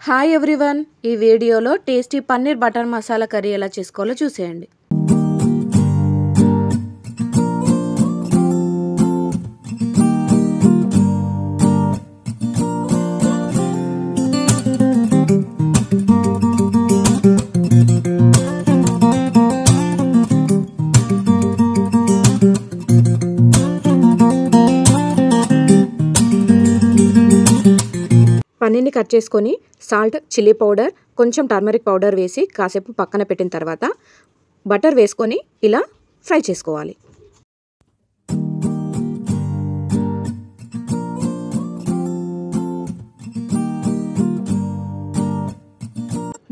Hi everyone, ఈ వీడియోలో tasty paneer butter masala curry ఎలా చేసుకోవాలో చూసేయండి. పన్నీర్ని కట్ చేసుకొని సాల్ట్, చిల్లీ పౌడర్, కొంచెం టర్మరిక్ పౌడర్ వేసి కాసేపు పక్కన పెట్టిన తర్వాత బటర్ వేసుకొని ఇలా ఫ్రై చేసుకోవాలి.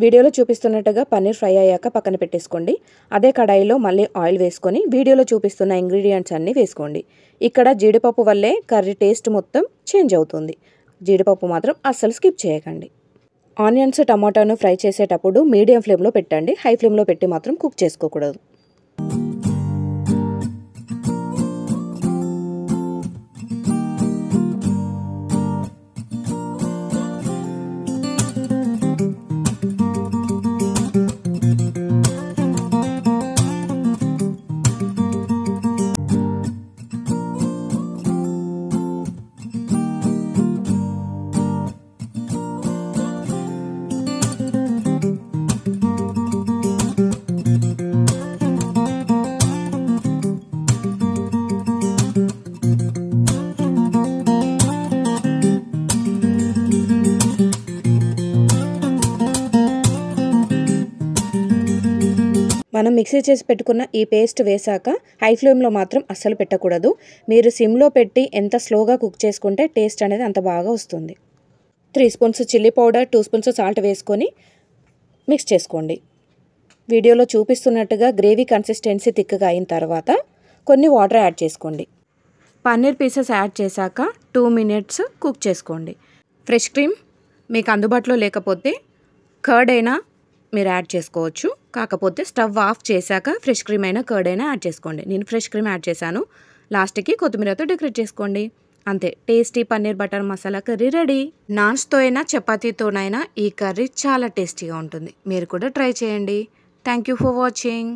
వీడియోలో చూపిస్తున్నట్టుగా పన్నీర్ ఫ్రై అయ్యాక పక్కన పెట్టేసుకోండి. అదే కడాయిలో మళ్ళీ ఆయిల్ వేసుకొని వీడియోలో చూపిస్తున్న ఇంగ్రీడియంట్స్ అన్నీ వేసుకోండి. ఇక్కడ జీడిపప్పు వల్లే కర్రీ టేస్ట్ మొత్తం చేంజ్ అవుతుంది. జీడిపప్పు మాత్రం అస్సలు స్కిప్ చేయకండి. ఆనియన్స్, టమాటాను ఫ్రై చేసేటప్పుడు మీడియం ఫ్లేమ్లో పెట్టండి. హై ఫ్లేమ్లో పెట్టి మాత్రం కుక్ చేసుకోకూడదు. మనం మిక్సీ చేసి పెట్టుకున్న ఈ పేస్ట్ వేసాక హై ఫ్లేమ్లో మాత్రం అస్సలు పెట్టకూడదు. మీరు సిమ్లో పెట్టి ఎంత స్లోగా కుక్ చేసుకుంటే టేస్ట్ అనేది అంత బాగా వస్తుంది. 3 spoons chilli powder, 2 spoons salt వేసుకొని మిక్స్ చేసుకోండి. వీడియోలో చూపిస్తున్నట్టుగా గ్రేవీ కన్సిస్టెన్సీ థిక్గా అయిన తర్వాత కొన్ని వాటర్ యాడ్ చేసుకోండి. పన్నీర్ పీసెస్ యాడ్ చేశాక 2 మినిట్స్ కుక్ చేసుకోండి. ఫ్రెష్ క్రీమ్ మీకు అందుబాటులో లేకపోతే కర్డ్ అయినా మీరు యాడ్ చేసుకోవచ్చు. కాకపోతే స్టవ్ ఆఫ్ చేశాక ఫ్రెష్ క్రీమ్ అయినా కర్డ్ అయినా యాడ్ చేసుకోండి. నేను ఫ్రెష్ క్రీమ్ యాడ్ చేశాను. లాస్ట్కి కొత్తిమీరతో డెకరేట్ చేసుకోండి. అంతే, tasty paneer butter masala curry ready. నాన్స్తో అయినా చపాతీతోనైనా ఈ కర్రీ చాలా టేస్టీగా ఉంటుంది. మీరు కూడా ట్రై చేయండి. Thank you for watching.